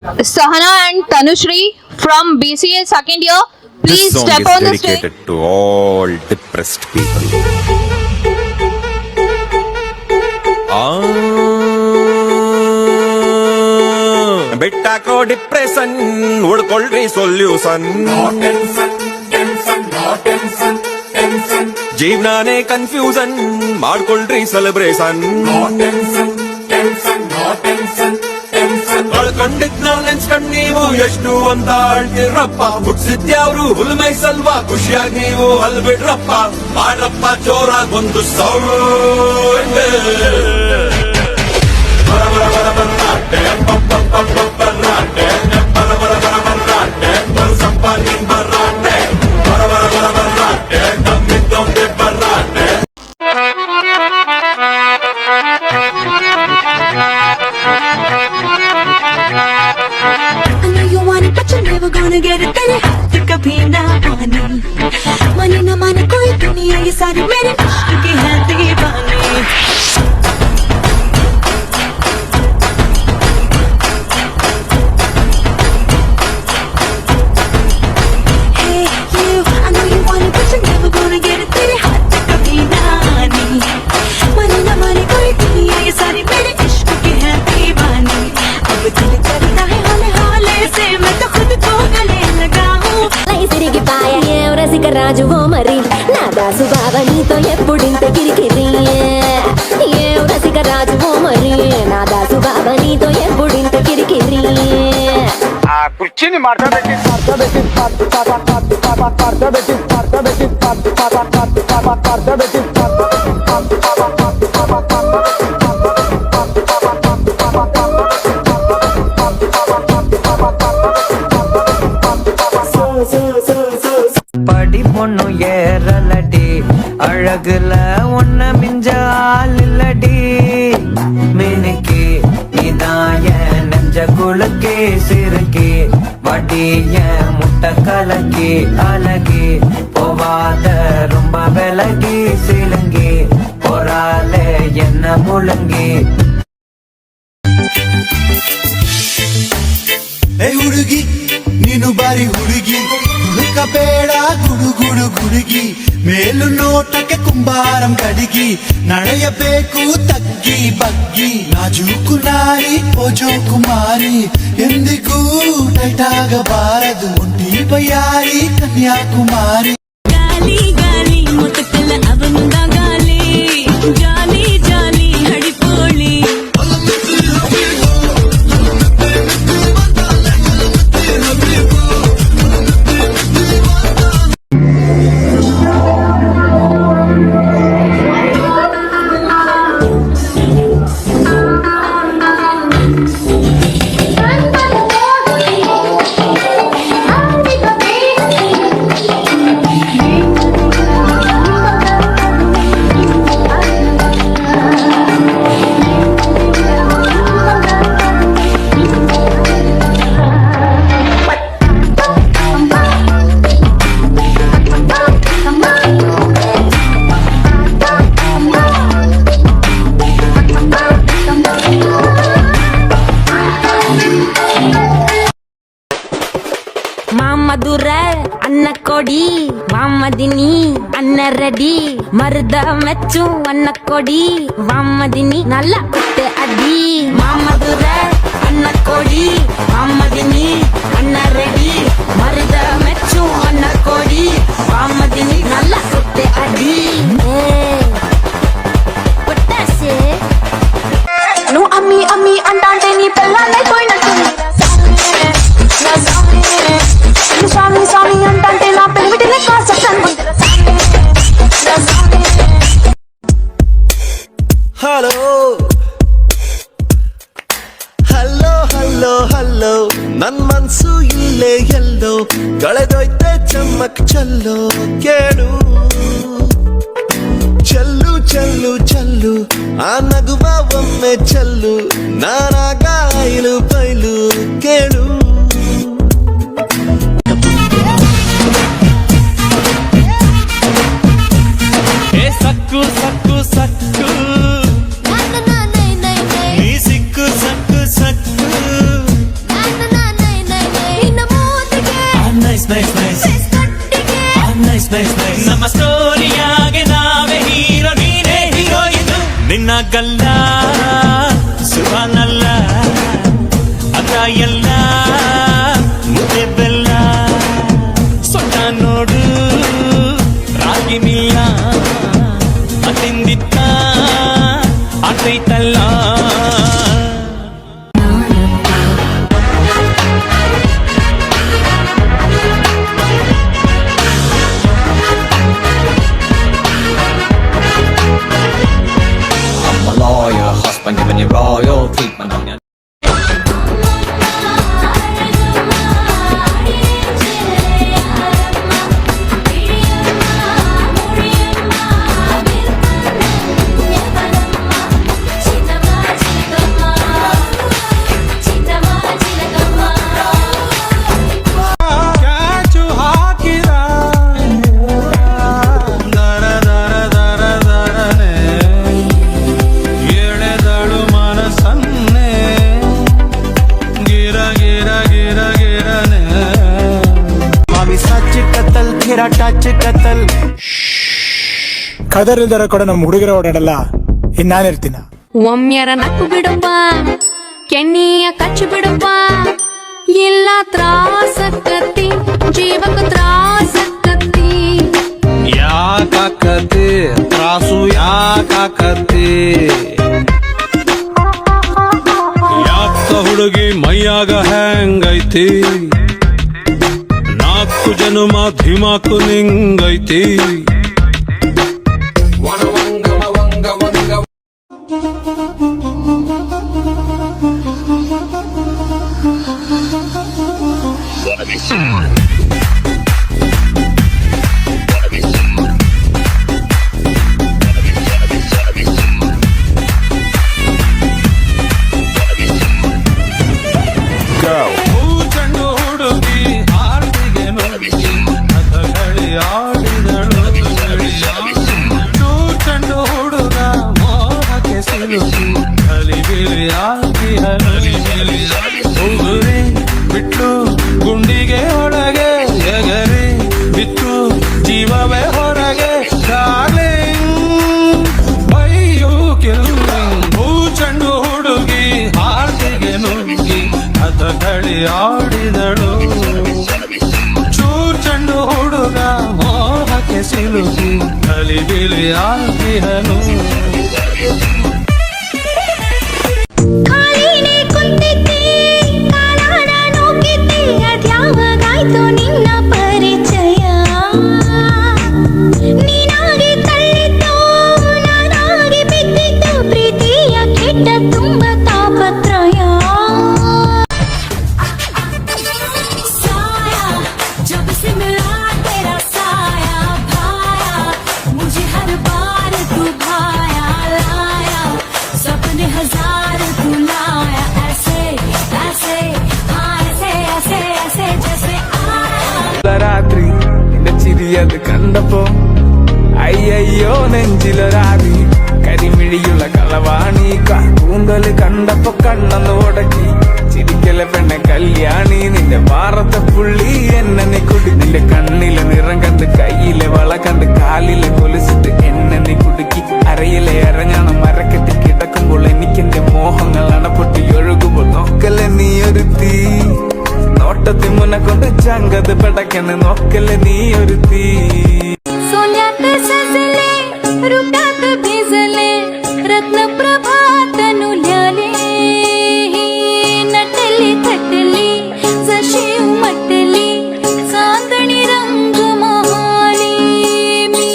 Sahana and Tanushree from BCA second year, please This song step is on the stage. dedicated to all depressed people. ಬೆಟ್ಟಾಕೋ depression ಹುಡ್ಕೊಳ್ರಿ solution. ಜೀವನಾನೇ confusion ಮಾಡ್ಕೊಳ್ರಿ celebration. ಕಳ್ಕೊಂಡಿದ್ನ ನೆನ್ಸ್ಕೊಂಡ್ ನೀವು ಎಷ್ಟು ಅಂತ ಅಳ್ತಿರಪ್ಪ. ಹುಡ್ಸಿದ್ಯಾವ್ರು ಹುಲ್ಮೈ ಸಲ್ವಾ ಖುಷಿಯಾಗಿ ನೀವು ಅಲ್ಬಿಡ್ರಪ್ಪ. ಮಾಡ್ರಪ್ಪ ಜೋರಾಗೊಂದು ಸೌಂಡ್. Gonna get it तेरे हाथ कभी ना पानी. माने ना माने कोई दुनिया ये सारी मेरे इश्क की है दीवानी. Hey you, I know you want it but you're never gonna get it तेरे हाथ कभी ना आनी. माने ना माने कोई दुनिया ये सारी मेरे इश्क की है दीवानी. अब दिल करता है हाले हाले से मैं तो खुद को गले लगाऊं. రాజు ఓ మరి నా దాసు బాబా నీతో ఎప్పుడింత కిరికిరి ఏ రసిక రాజు ఓ మరి నా దాసు బాబా నీతో ఎప్పుడింత కిరికిరి ఆ కుర్చీని మార్చబెట్టి படி பொண்ணு ஏறலடி அழகுல ஒன்ன மிஞ்ச ஆள் இல்லடி மினுக்கி இதான் என் நெஞ்ச குலுக்கி சிறுக்கி வடி என் முட்டை கலக்கி அழகி போவாத ரொம்ப விலகி சிலுங்கி பொறாலே என்ன முழுங்கி. ಹುಡುಗಿ ನೀನು ಬಾರಿ ಹುಡುಗಿ ಹುಡುಕಬೇಡ ಗುಡುಗುಡು ಗುಡುಗಿ ಮೇಲು ನೋಟಕ್ಕೆ ಕುಂಬಾರಂ ಕಡಿಗಿ ನಡೆಯಬೇಕು ತಗ್ಗಿ ಬಗ್ಗಿ ನಾಜೂಕು ನಾರಿ ಓಜೋ ಕುಮಾರಿ ಎಂದಿಗೂ ಟೈಟಾಗಬಾರದು ಒಂಟಿ ಬಯ್ಯಾರಿ ಕನ್ಯಾಕುಮಾರಿ. ಗಾಲಿ ಗಾಲಿ ಮುತ್ತಕಲ್ಲ ಅವನುಂದ ಗಾಲಿ ಜಾಲಿ ಜಾಲಿ ಹಡಿಪೋಳಿ. మధుర అన్న కొడి వామ్మదిని అన్న రెడీ మరుద మెచ్చు అన్న కొడి వామ్మదిని నల్ల కుట్టె అడి మధుర అన్న కొడి వామ్మదిని అన్న రెడీ మరుద మెచ్చు అన్న కొడి వామ్మదిని నల్ల కుట్టె అడి పొట్టాసే నువ్వు అమ్మి అమ్మి అంటాంటే నీ పిల్లలైపోయినట్టుంది. స్వామి స్వామి అంటంటే నా పెళ్లి లెక్క ಹಲೋ ಹಲೋ ಹಲೋ ಹಲೋ ನನ್ ಮನ್ಸು ಇಲ್ಲೇ ಎಲ್ಲೋ ಕಳೆದೋಯ್ತೆ ಚಮ್ಮಕ್ ಚಲ್ಲೋ ಕೇಳು ಚಲ್ಲು ಚಲ್ಲು ಚಲ್ಲು ಆ ನಗುವ ಒಮ್ಮೆ ಚಲ್ಲು ನಾನಾಗ ಐಲು ಬೈಲು ಕೇಳು. ಸಕ್ಕು ಸಕ್ಕು ಸಕ್ಕು ನೀ ಸಿಕ್ಕು ಸಕ್ಕು ಸಕ್ಕು ಎಲ್ಲ ಮುದ್ದೆ ಬೆಲ್ಲ ಸೊಟ್ಟ ನೋಡು ರಾಗಿ ಮಿಲ್ಲ ಅತಿಂದಿತ್ತ ಆತೈತಲ್ಲ I'm a lawyer, husband giving you royal treatment on your catch ಹಾಕಿದ ದರ ದರ ದರ ದರನೆ ಎಳೆದಳು ಮನಸ್ಸನ್ನೇ ಗಿರ ಗಿರ ಗಿರ ಗಿರನೆ ಮಾವಿ ಸಚ್ಚ ಕತ್ತಲ್ ಕಿರ ಟಚ್ ಕತ್ತಲ್ ಕದರ್ ಇಲ್ದರ ಕೂಡ ನಮ್ಮ ಹುಡುಗರ ಓಡಾಡಲ್ಲ ಇನ್ನಾನಿರ್ತೀನ ಒಮ್ಮೆರ ನಕ್ಕು ಬಿಡಪ್ಪ ಕೆನ್ನಿಯ ಕಚ್ಚು ಬಿಡಪ್ಪ ಇಲ್ಲ ತ್ರಾಸಕ್ಕತ್ತಿ ಜೀವಕ್ಕೆ ತ್ರಾಸಕ್ಕತ್ತಿ ಯಾಕಾಕತಿ ತ್ರಾಸು ಯಾಕಾಕತಿ ಯಾಕ ಹುಡುಗಿ ಮೈಯಾಗ ಹೆಂಗೈತಿ ನಾಲ್ಕು ಜನುಮ ಧಿಮಾಕು ನಿಂಗೈತಿ ಚೆಂಡು ಹುಡುಗಿ ಹಾರ್ದಿಗೆ ನುಗ್ಗಿ ಕಥಕಳಿ ಆಡಿದಳು ಚೆಂಡು ಹುಡುಗ ಮೋಹಕ್ಕೆ ಸಿಲುಕಿ ಹಲಿಬಿಲಿ ಆಗಿ ಹೋಗುರಿ ಬಿಟ್ಟು ಗುಂಡಿಗೆ ಒಳಗೆ ಎಗರಿ ಬಿತ್ತು ಜೀವವೇ ಹೊರಗೆ ಡಾರ್ಲಿಂಗ್ ಅಯ್ಯೋ ಕಿಲ್ಲಿಂಗ್ ಚೆಂಡು ಹುಡುಗಿ ಹಾರ್ದಿಗೆ ನುಗ್ಗಿ ಕಥಕಳಿ ಆಡಿದಳು ಚೆಂಡು ಹುಡುಗ ಮೋಹಕ್ಕೆ ಸಿಲುಕಿ ಕಲಿಬಿಲಿ ಆಗಿಹನು ಖಾಲಿನೇ ಕುಂತಿದ್ದೆ ಕಾಲಾನ ನೋಕಿದ್ದೆ ಅದ್ಯಾವಾಗಾಯ್ತು ನಿನ್ನ ಪರಿಚಯ ನೀನಾಗಿ ತಳ್ಳಿದ್ದು ನಾನಾಗಿ ಬಿದ್ದಿದ್ದು ಪ್ರೀತಿಯ ಕೆಟ್ಟ ತುಂಬ ತಾಪತ್ರಯ साया जब से मिला तेरा साया भाया मुझे हर बार तू भाया लाया सपने हजार तू लाया ऐसे ऐसे हाँ ऐसे ऐसे ऐसे जैसे आया രാത്രി നിന്റെ ചിരിയത് കണ്ടപ്പോ അയ്യോ നെഞ്ചില രാതി കരിമിഴിയുള്ള കളവാണി കൂന്തല് കണ്ടപ്പോ കണ്ണന്ന് ഉടക്കി ചിരിക്കല പെണ്ണ കല്യാണി നിന്റെ വാറത്തെ പുള്ളി എന്നെ കുടി നിന്റെ കണ്ണിലെ നിറം കണ്ട് കയ്യിലെ വള കണ്ട് കാലിലെ കൊലുസിട്ട് എന്നെ കുടുക്കി അരയിലെ അരഞ്ഞാണ് മരക്കെട്ടി കിടക്കുമ്പോൾ എനിക്കെന്റെ മോഹങ്ങൾ അണപ്പൊട്ടി ഒഴുകുമ്പോൾ നോക്കല്ലേ നീ ഒരു തീ നോട്ടത്തിൽ മുന്നെ കൊണ്ട് ചങ്കത് പെടക്കണ് നോക്കല്ലേ നീ ഒരു തീ सोन्यात सजले रुटात भिजले रत्न प्रभात नुल्याले नटली थटली जशी उमटली चांदणी रंग महाली मी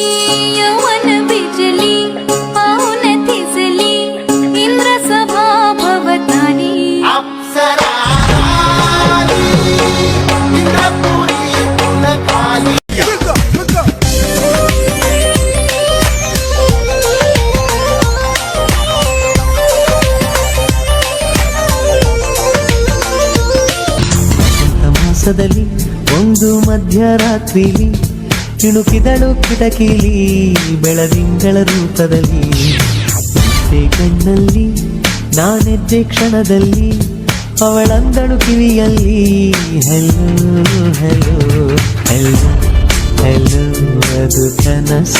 यवन बिजली पाहून थिजली इंद्र सभा भवतानी ಮಾಸದಲ್ಲಿ ಒಂದು ಮಧ್ಯರಾತ್ರಿಲಿ ಇಣುಕಿದಳು ಕಿಟಕಿಲಿ ಬೆಳದಿಂಗಳ ರೂಪದಲ್ಲಿ ಕಣ್ಣಲ್ಲಿ ನಾನೆದ್ದೆ ಕ್ಷಣದಲ್ಲಿ ಅವಳಂದಳು ಕಿವಿಯಲ್ಲಿ ಹೆಲೋ ಹೆಲೋ ಹೆಲೋ ಹೆಲೋ ಅದು ಕನಸ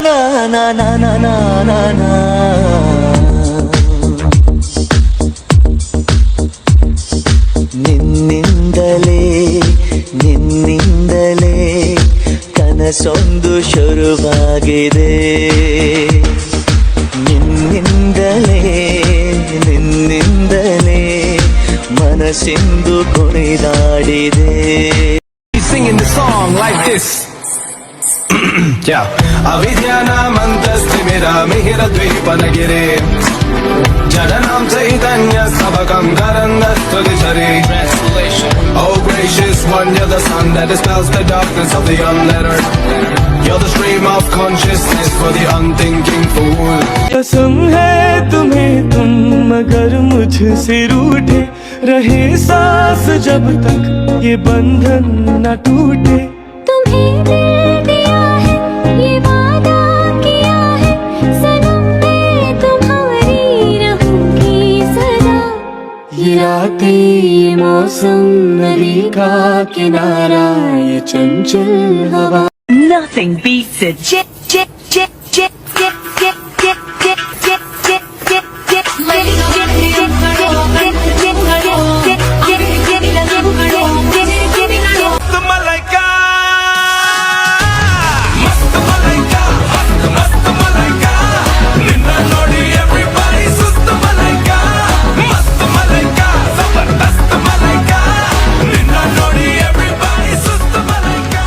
ನಾ ನಾ ನಾ ನಾ ನಾ ನಾ ಕನಸೊಂದು ಶುರುವಾಗಿದೆ ನಿನ್ನಿಂದಲೇ ನಿನ್ನಿಂದಲೇ ಮನಸ್ಸಿಂದು ಕುಣಿದಾಡಿದೆ. Singing the song like this. Yeah. ಅವಿದ್ಯಾನಾಮಂತಸ್ತಿಮಿರ ಮಿಹಿರ ದ್ವೀಪನಗಿರಿ ಜನನಾಂ Chaitanya ಸಭಕಂ ಕರಂದಸ್ತುತಿಸರಿ. Oh gracious one, you're the sun that dispels the darkness of the unlettered. You're the stream of consciousness for the unthinking fool. कसम है तुम्हें तुम मगर मुझसे रूठे रहे सांस जब तक ये बंधन न टूटे. तुम्हें दिल दिया है ये वादा किया है सनम मैं तुम्हारी रहूंगी सदा. ये रातें ये मौसम नदी का किनारा ये चंचल हवा. Nothing beats it. Chip, chip, chip, chip, chip, chip, chip, chip, chip, chip, chip, chip. मस्त मलाइका मस्त मलाइका मस्त मस्त मलाइका ನಿನ್ನ ನೋಡಿ everybody ಸುಸ್ತ ಮಲಾಯ್ಕಾ. ಮಸ್ತ್ ಮಲಾಯ್ಕಾ ಜಬರ್ದಸ್ತ್ ಮಲಾಯ್ಕಾ ನಿನ್ನ ನೋಡಿ everybody ಸುಸ್ತ ಮಲಾಯ್ಕಾ.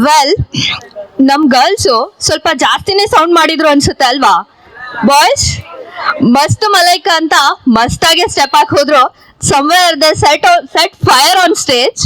ವೆಲ್, ನಮ್ ಗರ್ಲ್ಸು ಸ್ವಲ್ಪ ಜಾಸ್ತಿನೇ ಸೌಂಡ್ ಮಾಡಿದ್ರು ಅನ್ಸುತ್ತೆ ಅಲ್ವಾ? ಬಾಯ್ಸ್ ಮಸ್ತ್ ಮಲೈಕ ಅಂತ ಮಸ್ತಾಗೆ ಸ್ಟೆಪ್ ಹಾಕಿ ಹೋದ್ರು. Somewhere they set fire on stage.